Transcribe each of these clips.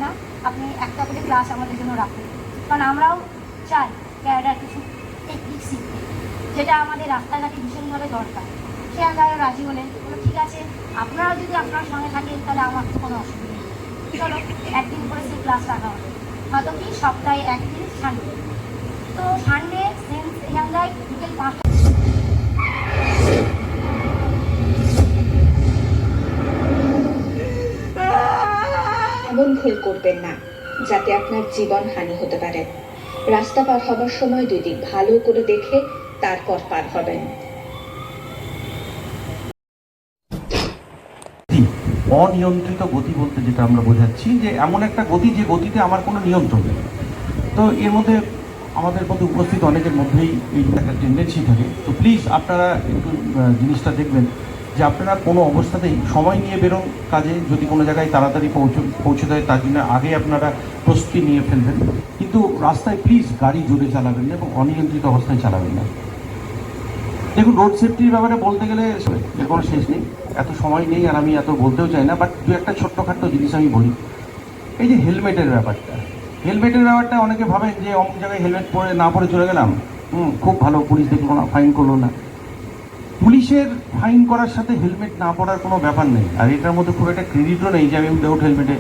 না, আপনি একটা করে ক্লাস আমাদের জন্য রাখুন, কারণ আমরাও চাই ক্যারাটার কিছু টেকনিক শিখতে, যেটা আমাদের রাস্তাঘাটে ভীষণভাবে দরকার। সে আগে রাজি হলেন, বলো ঠিক আছে, আপনারা যদি আপনার সঙ্গে থাকেন তাহলে আমার তো কোনো অসুবিধা নেই, চলো একদিন করে সেই ক্লাস রাখা হবে, হয়তো কি সপ্তাহে একদিন সানডে। তো সানডে সেন্ট ইয়াংগায় বিকেল 5টা। এমন ভুল করবেন না যাতে আপনার জীবন হানি হতে পারে। রাস্তা পার হবার সময় দুই দিক ভালো করে দেখে তারপর পার হবেন। অনিয়ন্ত্রিত গতি বলতে যেটা আমরা বোঝাচ্ছি যে এমন একটা গতি যে গতিতে আমার কোনো নিয়ন্ত্রণ নেই। তো এর মধ্যে আমাদের মধ্যে উপস্থিত অনেকের মধ্যেই এই একটা টেন্ডেন্সি থাকে। তো প্লিজ আপনারা একটু জিনিসটা দেখবেন যে আপনারা কোনো অবস্থাতেই সময় নিয়ে বেরোন কাজে, যদি কোনো জায়গায় তাড়াতাড়ি পৌঁছে দেয় তার জন্য আগে আপনারা প্রস্তুতি নিয়ে ফেলবেন, কিন্তু রাস্তায় প্লিজ গাড়ি জোরে চালাবেন না এবং অনিয়ন্ত্রিত অবস্থায় চালাবেন না। দেখুন, রোড সেফটির ব্যাপারে বলতে গেলে এর কোনো শেষ নেই, এত সময় নেই আর আমি এত বলতেও চাই না, বাট দু একটা ছোট্টখাট্ট জিনিস আমি বলি। এই যে হেলমেটের ব্যাপারটা অনেকে ভাবেন যে অমুক জায়গায় হেলমেট পরে না পরে চলে গেলাম, খুব ভালো, পুলিশ দেখলো না, ফাইন করলো না। পুলিশের ফাইন করার সাথে হেলমেট না পরার কোনো ব্যাপার নেই, আর এটার মধ্যে খুব একটা ক্রেডিটও নেই যে আমি উইদাউট হেলমেটে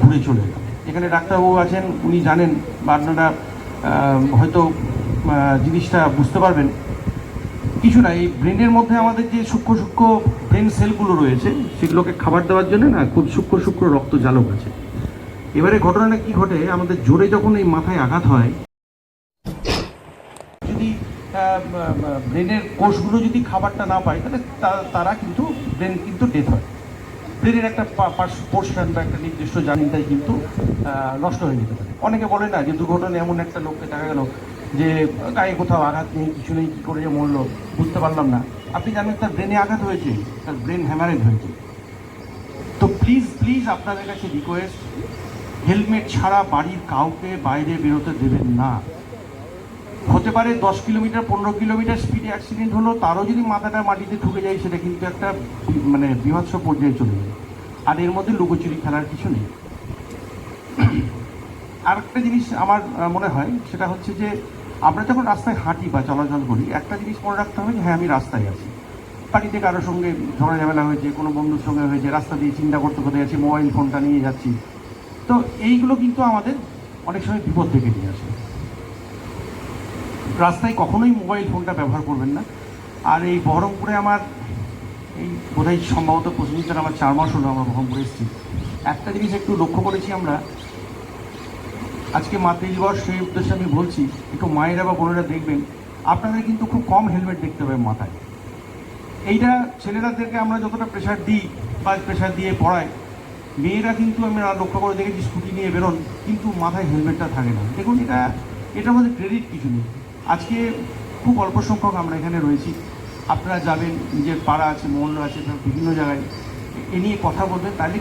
ঘুরে চলে এলাম। এখানে ডাক্তারবাবু আছেন, উনি জানেন বা আপনারা হয়তো জিনিসটা বুঝতে পারবেন। কিছু না, এই ব্রেনের মধ্যে আমাদের যে সূক্ষ্ম সূক্ষ্ম ব্রেন সেলগুলো রয়েছে সেগুলোকে খাবার দেওয়ার জন্য না খুব সূক্ষ্ম রক্ত জালক আছে। এবারে ঘটনাটা কি ঘটে, আমাদের জোরে যখন এই মাথায় আঘাত হয়, যদি ব্রেনের কোষগুলো যদি খাবারটা না পায় তাহলে তারা কিন্তু ব্রেন কিন্তু ডেথ হয়। ব্রেনের একটা পোর্শন বা একটা নির্দিষ্ট জানিনটাই কিন্তু নষ্ট হয়ে যেতে পারে। অনেকে বলে না যে দুর্ঘটনায় এমন একটা লোককে দেখা গেল যে গায়ে কোথাও আঘাত নেই, কিছু নেই, কী করে যে মরলো বুঝতে পারলাম না। আপনি জানেন তার ব্রেনে আঘাত হয়েছে, তার ব্রেন হ্যামারেজ হয়েছে। তো প্লিজ আপনাদের কাছে রিকোয়েস্ট, হেলমেট ছাড়া বাড়ির কাউকে বাইরে বেরোতে দেবেন না। হতে পারে 10 কিলোমিটার 15 কিলোমিটার স্পিডে অ্যাক্সিডেন্ট হলো, তারও যদি মাথাটা মাটিতে ঠুকে যায় সেটা কিন্তু একটা মানে বীভৎস পর্যায়ে চলে যায়। আর এর মধ্যে লুকোচুরি খেলার কিছু নেই। আর একটা জিনিস আমার মনে হয় সেটা হচ্ছে যে আমরা যখন রাস্তায় হাঁটি বা চলাচল করি, একটা জিনিস মনে রাখতে হবে যে হ্যাঁ আমি রাস্তায় আছি। বাড়িতে কারোর সঙ্গে ঝগড়া ঝামেলা হয়েছে, কোনো বন্ধুর সঙ্গে হয়েছে, রাস্তা দিয়ে চিন্তা করতে করতে যাচ্ছি, মোবাইল ফোনটা নিয়ে যাচ্ছি। তো এইগুলো কিন্তু আমাদের অনেক সময় বিপদ ডেকে নিয়ে আসে। রাস্তায় কখনোই মোবাইল ফোনটা ব্যবহার করবেন না। আর এই বহরমপুরে আমার এই বোধহয় সম্ভবত প্রতিদিন আমার 4 মাস হলো আমরা বহরমপুরে এসেছি। একটা জিনিস একটু লক্ষ্য করেছি আমরা, আজকে মাতৃদিবস, সেই উদ্দেশ্যে আমি বলছি, একটু মায়েরা বা বোনেরা দেখবেন আপনাদের কিন্তু খুব কম হেলমেট দেখতে হবে মাথায়। এইটা ছেলেরাদেরকে আমরা যতটা প্রেশার দিই বা প্রেশার দিয়ে পড়াই, মেয়েরা কিন্তু আমরা লক্ষ্য করে দেখেছি স্কুটি নিয়ে বেরোন কিন্তু মাথায় হেলমেটটা থাকে না। দেখুন, এটার মধ্যে ক্রেডিট কিছু নেই। আজকে খুব অল্প সংখ্যক আমরা এখানে রয়েছি, আপনারা যাবেন, নিজের পাড়া আছে, মহল্লা আছে, বিভিন্ন জায়গায় এ নিয়ে কথা বলবেন, তাহলে